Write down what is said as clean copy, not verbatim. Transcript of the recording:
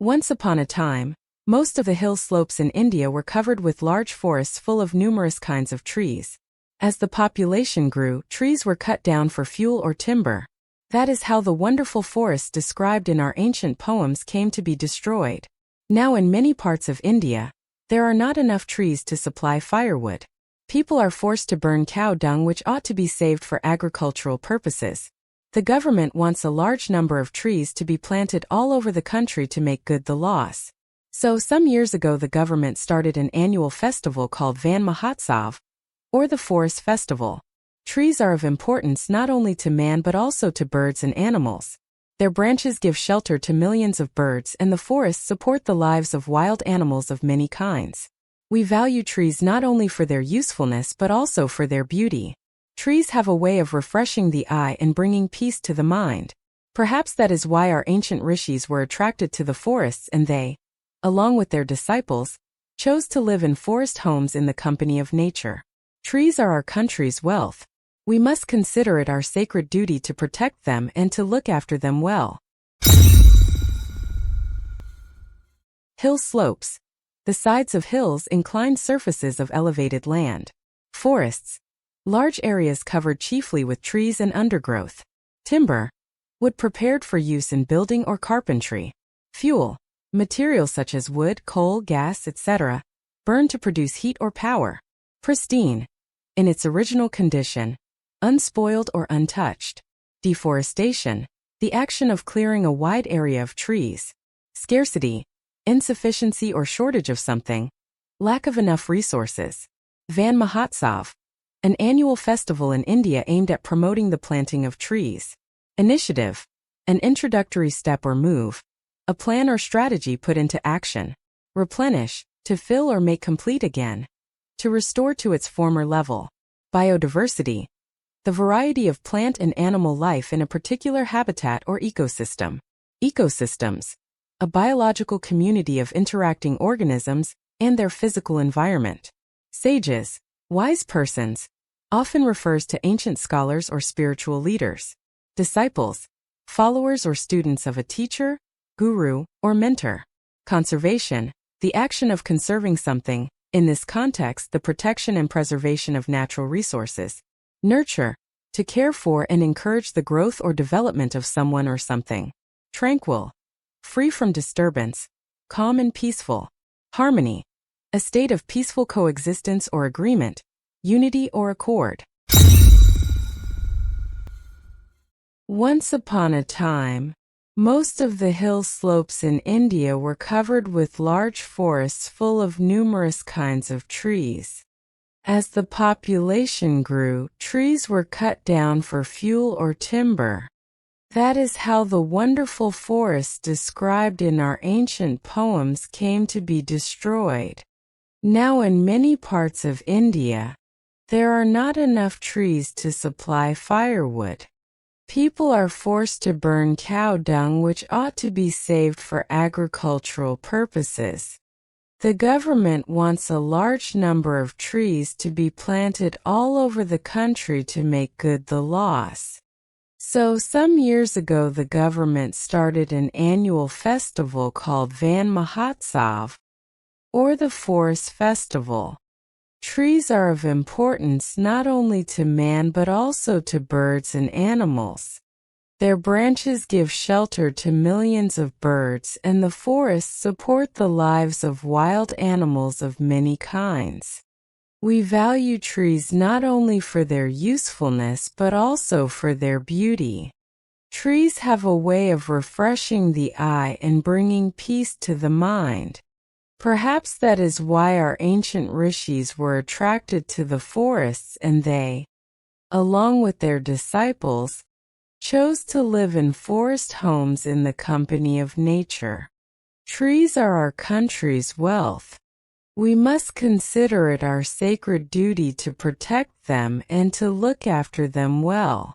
Once upon a time, most of the hill slopes in India were covered with large forests full of numerous kinds of trees. As the population grew, trees were cut down for fuel or timber. That is how the wonderful forests described in our ancient poems came to be destroyed. Now in many parts of India, there are not enough trees to supply firewood. People are forced to burn cow dung which ought to be saved for agricultural purposes. The government wants a large number of trees to be planted all over the country to make good the loss. So some years ago the government started an annual festival called Van Mahotsav, or the Forest Festival. Trees are of importance not only to man but also to birds and animals. Their branches give shelter to millions of birds and the forests support the lives of wild animals of many kinds. We value trees not only for their usefulness but also for their beauty. Trees have a way of refreshing the eye and bringing peace to the mind. Perhaps that is why our ancient rishis were attracted to the forests and they, along with their disciples, chose to live in forest homes in the company of nature. Trees are our country's wealth. We must consider it our sacred duty to protect them and to look after them well. Hill slopes. The sides of hills, inclined surfaces of elevated land. Forests. Large areas covered chiefly with trees and undergrowth. Timber. Wood prepared for use in building or carpentry. Fuel. Materials such as wood, coal, gas, etc. burned to produce heat or power. Pristine. In its original condition. Unspoiled or untouched. Deforestation. The action of clearing a wide area of trees. Scarcity. Insufficiency or shortage of something. Lack of enough resources. Van Mahotsav. An annual festival in India aimed at promoting the planting of trees. Initiative. An introductory step or move. A plan or strategy put into action. Replenish. To fill or make complete again. To restore to its former level. Biodiversity. The variety of plant and animal life in a particular habitat or ecosystem. Ecosystems. A biological community of interacting organisms and their physical environment. Sages. Wise persons. Often refers to ancient scholars or spiritual leaders. Disciples. Followers or students of a teacher, guru, or mentor. Conservation. The action of conserving something, in this context the protection and preservation of natural resources. Nurture. To care for and encourage the growth or development of someone or something. Tranquil. Free from disturbance. Calm and peaceful. Harmony. A state of peaceful coexistence or agreement, unity or accord. Once upon a time, most of the hill slopes in India were covered with large forests full of numerous kinds of trees. As the population grew, trees were cut down for fuel or timber. That is how the wonderful forests described in our ancient poems came to be destroyed. Now in many parts of India, there are not enough trees to supply firewood. People are forced to burn cow dung which ought to be saved for agricultural purposes. The government wants a large number of trees to be planted all over the country to make good the loss. So some years ago the government started an annual festival called Van Mahotsav, or the Forest Festival. Trees are of importance not only to man but also to birds and animals. Their branches give shelter to millions of birds and the forests support the lives of wild animals of many kinds. We value trees not only for their usefulness but also for their beauty. Trees have a way of refreshing the eye and bringing peace to the mind. Perhaps that is why our ancient rishis were attracted to the forests and they, along with their disciples, chose to live in forest homes in the company of nature. Trees are our country's wealth. We must consider it our sacred duty to protect them and to look after them well.